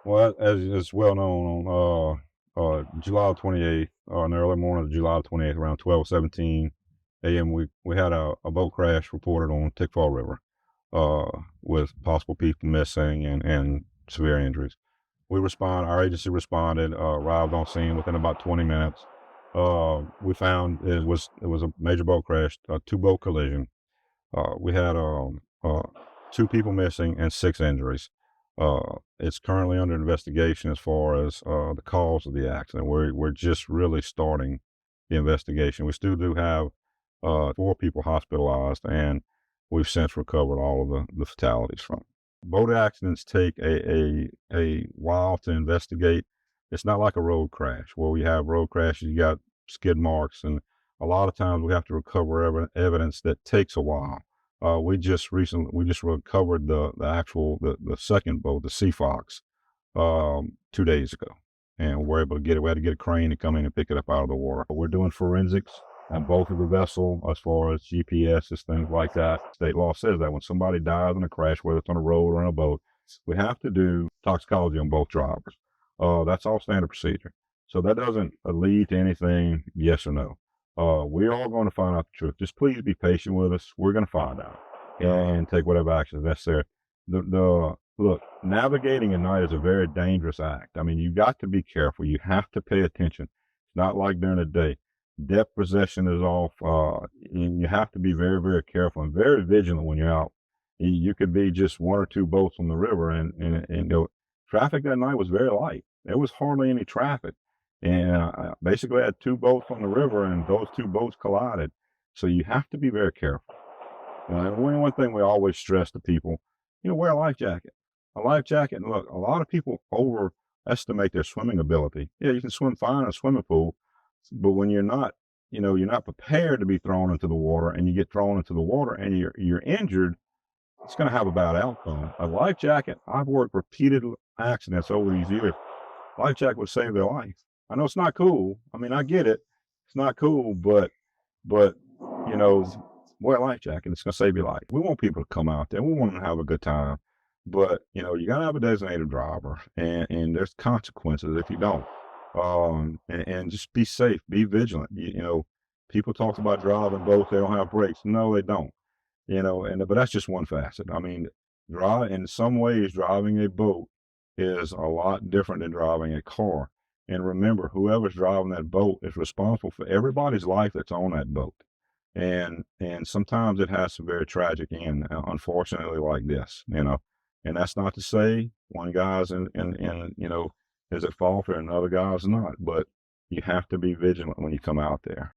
Well, as it's well known, on July 28th, in the early morning of July 28th, around 12:17 a.m., we had a boat crash reported on Tickfaw River, with possible people missing and severe injuries. Our agency responded, arrived on scene within about 20 minutes. We found it was a major boat crash, a two-boat collision. We had two people missing and six injuries. It's currently under investigation as far as the cause of the accident. We're just really starting the investigation. We still do have four people hospitalized, and we've since recovered all of the fatalities from it. Boat accidents take a while to investigate. It's not like a road crash where we have road crashes. You got skid marks, and a lot of times we have to recover evidence that takes a while. We just recovered the second boat, the Sea Fox, 2 days ago, and we're able to get it. We had to get a crane to come in and pick it up out of the water. We're doing forensics on both of the vessel as far as GPSs, things like that. State law says that when somebody dies in a crash, whether it's on a road or on a boat, we have to do toxicology on both drivers. That's all standard procedure. So that doesn't lead to anything, yes or no. We're all going to find out the truth. Just please be patient with us. We're going to find out and take whatever action is necessary. Look, navigating at night is a very dangerous act. I mean, you got to be careful. You have to pay attention. It's not like during the day. Depth perception is off, and you have to be very, very careful and very vigilant when you're out. You could be just one or two boats on the river, and traffic that night was very light. There was hardly any traffic. And I basically had two boats on the river, and those two boats collided. So you have to be very careful. And one thing we always stress to people, wear a life jacket. A life jacket, and look, a lot of people overestimate their swimming ability. Yeah, you can swim fine in a swimming pool, but when you're not, you're not prepared to be thrown into the water, and you get thrown into the water and you're injured, it's going to have a bad outcome. A life jacket, I've worked repeated accidents over these years. Life jacket would save their life. I know it's not cool. I mean, I get it. It's not cool, but you know, wear a life jacket. It's going to save your life. We want people to come out there. We want them to have a good time, but you got to have a designated driver, and there's consequences if you don't. And just be safe, be vigilant. People talk about driving boats, they don't have brakes. No, they don't. But that's just one facet. I mean, in some ways, driving a boat is a lot different than driving a car. And remember, whoever's driving that boat is responsible for everybody's life that's on that boat. And sometimes it has some very tragic end, unfortunately, like this. And that's not to say one guy's is at fault and another guy's not, but you have to be vigilant when you come out there.